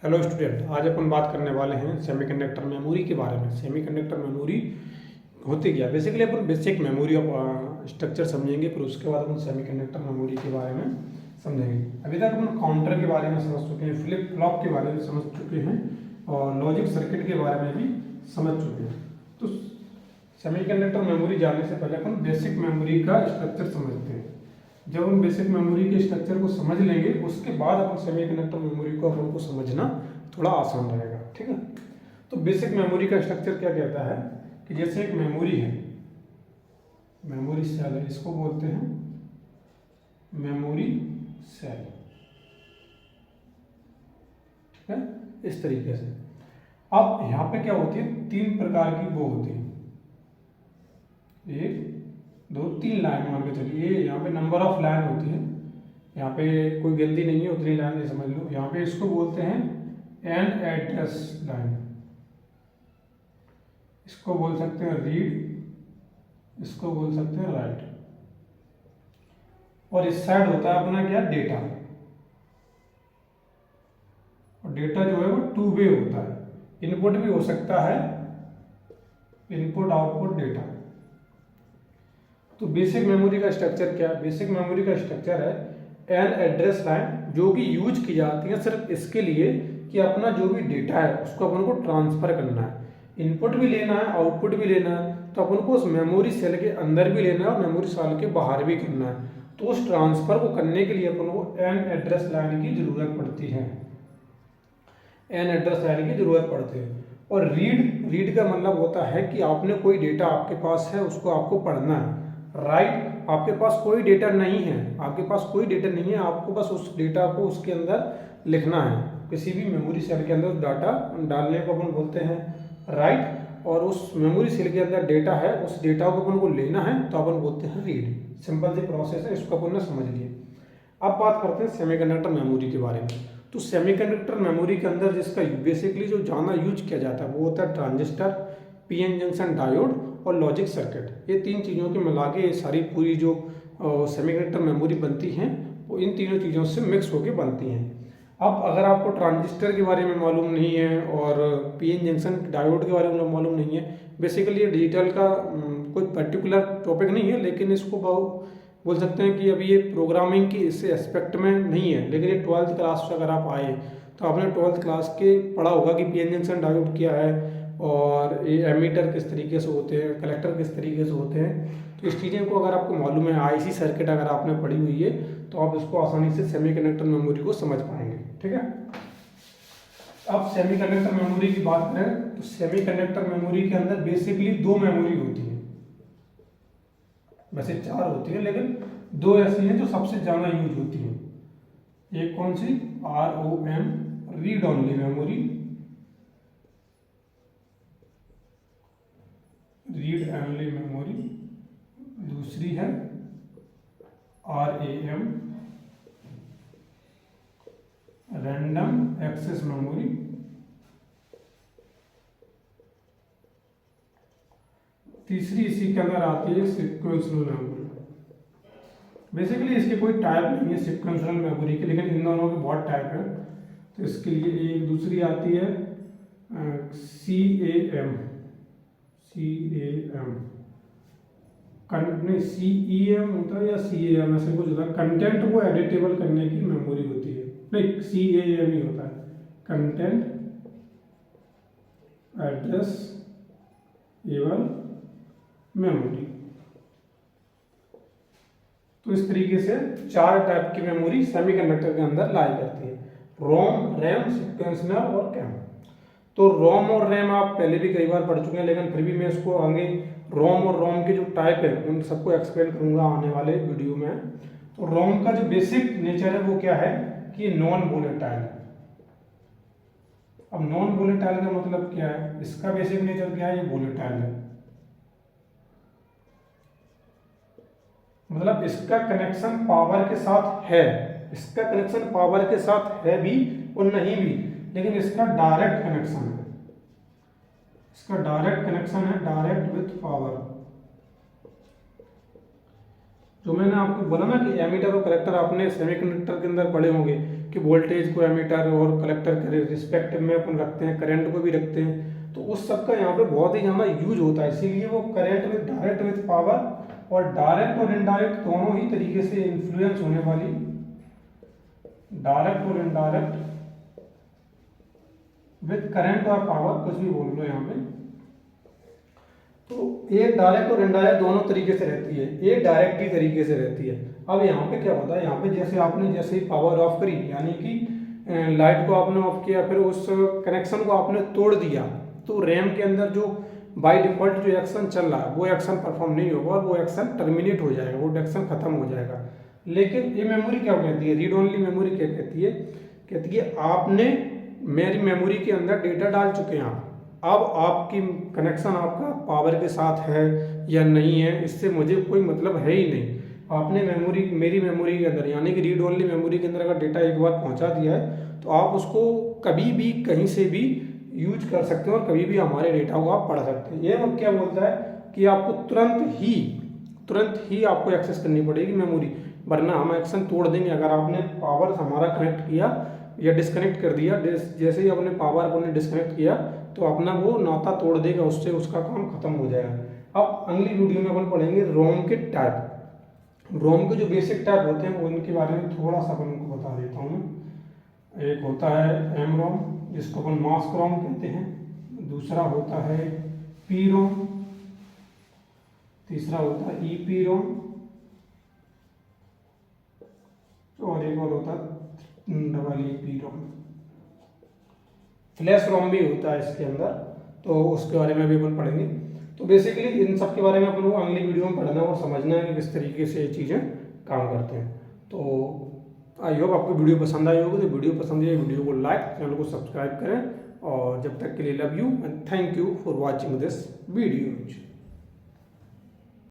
Hello student, आज अपन बात करने वाले हैं सेमीकंडक्टर मेमोरी के बारे में। सेमीकंडक्टर मेमोरी होती क्या, basically upon basic memory of structure समझेंगे, फिर उसके बाद अपन सेमीकंडक्टर मेमोरी के बारे में समझेंगे। अभी तक अपन काउंटर के बारे में समझ चुके हैं, फ्लिप फ्लॉप के बारे में समझ चुके हैं और लॉजिक सर्किट के बारे में भी समझ चुके हैं। तो सेमीकंडक्टर मेमोरी जानने से पहले अपन बेसिक मेमोरी का स्ट्रक्चर समझते हैं। जब हम बेसिक मेमोरी के स्ट्रक्चर को समझ लेंगे उसके बाद अपन सेमीकंडक्टर मेमोरी को अपन को समझना थोड़ा आसान रहेगा। ठीक है, तो बेसिक मेमोरी का स्ट्रक्चर क्या कहता है कि जैसे एक मेमोरी है, मेमोरी सेल है, इसको बोलते हैं मेमोरी सेल। ठीक है, इस तरीके से। अब यहाँ पे क्या होती है, तीन प्रकार की वो होती है, एक दो तीन लाइन मान के चलिए। यहाँ पे नंबर ऑफ लाइन होती है, यहाँ पे कोई गिनती नहीं है, उतनी लाइन नहीं समझ लो। यहाँ पे इसको बोलते हैं एन एड्रेस लाइन, इसको बोल सकते हैं रीड, इसको बोल सकते हैं राइट। और इस साइड होता है अपना क्या, डेटा। और डेटा जो है वो टू वे होता है, इनपुट भी हो सकता है, इनपुट आउटपुट डेटा। तो बेसिक मेमोरी का स्ट्रक्चर क्या है, बेसिक मेमोरी का स्ट्रक्चर है एन एड्रेस लाइन, जो कि यूज की जाती है सिर्फ इसके लिए कि अपना जो भी डेटा है उसको अपन को ट्रांसफर करना है, इनपुट भी लेना है आउटपुट भी लेना है। तो अपन को उस मेमोरी सेल के अंदर भी लेना है और मेमोरी सेल के बाहर भी करना है। तो उस ट्रांसफर को करने के लिए अपन को एन एड्रेस लाइन की जरूरत पड़ती है, एन एड्रेस लाइन की जरूरत पड़ती है। और रीड का मतलब होता है कि आपने कोई डेटा आपके पास है, उसको आपको पढ़ना है। राइट, आपके पास कोई डेटा नहीं है, आपके पास कोई डेटा नहीं है, आपको बस उस डेटा को उसके अंदर लिखना है। किसी भी मेमोरी सेल के अंदर डाटा डालने को अपन बोलते हैं राइट, और उस मेमोरी सेल के अंदर डेटा है, उस डेटा को अपन को लेना है तो अपन बोलते हैं रीड। सिंपल सी प्रोसेस है, इसको अपन ने समझ लिया। अब बात करते हैं सेमीकंडक्टर मेमोरी के बारे में। तो सेमीकंडक्टर मेमोरी के अंदर जिसका बेसिकली जो ज़्यादा यूज किया जाता है वो होता है ट्रांजिस्टर, पीएन जंक्शन डायोड और लॉजिक सर्किट। ये तीन चीज़ों के मिला के ये सारी पूरी जो सेमीकंडक्टर मेमोरी बनती हैं वो इन तीनों चीज़ों से मिक्स होकर बनती हैं। अब अगर आपको ट्रांजिस्टर के बारे में मालूम नहीं है और पीएन जंक्शन डायोड के बारे में मालूम नहीं है, बेसिकली ये डिजिटल का कोई पर्टिकुलर टॉपिक नहीं है, लेकिन इसको बोल सकते हैं कि अभी ये प्रोग्रामिंग की इस एस्पेक्ट में नहीं है। लेकिन ये 12th क्लास से अगर आप आए तो आपने 12th क्लास के पढ़ा होगा कि पीएन जंक्शन डायोड क्या है और ये एमीटर किस तरीके से होते हैं, कलेक्टर किस तरीके से होते हैं। तो इस चीज़ें को अगर आपको मालूम है, आईसी सर्किट अगर आपने पढ़ी हुई है, तो आप इसको आसानी से सेमीकंडक्टर मेमोरी को समझ पाएंगे। ठीक है, अब सेमीकंडक्टर मेमोरी की बात करें तो सेमीकंडक्टर मेमोरी के अंदर बेसिकली दो मेमोरी होती है, वैसे चार होती है लेकिन दो ऐसी हैं जो सबसे ज़्यादा यूज होती हैं। एक कौन सी, ROM read only memory, read only memory. दूसरी है RAM रैंडम एक्सेस मेमोरी। तीसरी इसी के अंदर आती है सीक्वेंशियल मेमोरी। बेसिकली इसके कोई टाइप नहीं है सीक्वेंशियल मेमोरी के, लेकिन इन दोनों के बहुत टाइप है। तो इसके लिए एक दूसरी आती है CAM, नहीं CEM होता है या CAM, ऐसे कुछ होता है। कंटेंट को एडिटेबल करने की मेमोरी होती है, नहीं CAM ही होता है, कंटेंट एड्रेस एबल मेमोरी। तो इस तरीके से चार टाइप की मेमोरी सेमीकंडक्टर के अंदर लाई करती है, रोम, रैम, सीक्वेंशियल और कैम। तो रोम और रैम आप पहले भी कई बार पढ़ चुके हैं, लेकिन फिर भी मैं इसको आगे रोम और रोम के जो टाइप है उन सबको एक्सप्लेन करूंगा आने वाले वीडियो में। तो रोम का जो बेसिक नेचर है वो क्या है कि नॉन वोलेटाइल है। अब नॉन वोलेटाइल का मतलब क्या है, इसका बेसिक नेचर क्या है, ये वोलेटाइल है। मतलब इसका कनेक्शन पावर के साथ है, इसका कनेक्शन पावर के साथ है भी और नहीं भी, लेकिन इसका डायरेक्ट कनेक्शन है, डायरेक्ट विथ पावर। जो मैंने आपको बोला ना कि एमीटर और कलेक्टर आपने सेमीकंडक्टर के अंदर पढ़े होंगे कि वोल्टेज को एमीटर और कलेक्टर के रिस्पेक्ट में अपन रखते हैं, करंट को भी रखते हैं, तो उस सब का यहाँ पे बहुत ही ज़्यादा यूज होता है। इसीलिए वो current with direct with power और डायरेक्ट और इनडायरेक्ट दोनों ही तरीके से इन्फ्लुएंस होने वाली, डायरेक्ट और इनडायरेक्ट विद करंट और पावर, कुछ भी बोल लो यहाँ पे, तो एक डायरेक्ट और इनडायरेक्ट दोनों तरीके से रहती है, एक डायरेक्ट ही तरीके से रहती है। अब यहाँ पे क्या होता है, यहाँ पे जैसे आपने जैसे ही पावर ऑफ करी, यानी कि लाइट को आपने ऑफ किया, फिर उस कनेक्शन को आपने तोड़ दिया, तो रैम के अंदर जो बाय डिफॉल्ट जो एक्शन चल रहा है वो एक्शन परफॉर्म नहीं होगा और वो एक्शन टर्मिनेट हो जाएगा, वो एक्शन खत्म हो जाएगा। लेकिन ये मेमोरी क्या कहती है, रीड ओनली मेमोरी क्या कहती है, कहती है आपने मेरी मेमोरी के अंदर डेटा डाल चुके हैं आप, अब आपकी कनेक्शन आपका पावर के साथ है या नहीं है इससे मुझे कोई मतलब है ही नहीं। आपने मेमोरी, मेरी मेमोरी के अंदर यानी कि रीड ओनली मेमोरी के अंदर अगर डेटा एक बार पहुंचा दिया है तो आप उसको कभी भी कहीं से भी यूज कर सकते हैं और कभी भी हमारे डेटा को आप पढ़ सकते हैं। ये वक्त क्या बोलता है कि आपको तुरंत ही आपको एक्सेस करनी पड़ेगी मेमोरी, वरना हम एक्शन तोड़ देंगे। अगर आपने पावर हमारा कनेक्ट किया या डिस्कनेक्ट कर दिया, जैसे ही अपने पावर को डिस्कनेक्ट किया तो अपना वो नाता तोड़ देगा, उससे उसका काम खत्म हो जाएगा। अब अगली वीडियो में अपन पढ़ेंगे रोम के टाइप। रोम के जो बेसिक टाइप होते हैं वो इनके बारे में थोड़ा सा अपन को बता देता हूँ। एक होता है एम रोम जिसको अपन मास्क रोम कहते हैं, दूसरा होता है पी रोम, तीसरा होता है ईपी रोम, और एक और होता है डबल ईपी रोम। फ्लैश रोम भी होता है इसके अंदर, तो उसके बारे में भी अपन पढ़ेंगे। तो बेसिकली इन सब के बारे में अपन को अगली वीडियो में पढ़ना और समझना है कि किस तरीके से ये चीज़ें काम करते हैं। तो आई होप आपको वीडियो पसंद आई होगी। तो वीडियो पसंद है वीडियो को लाइक, चैनल को सब्सक्राइब करें, और जब तक के लिए love you and thank you for watching this video.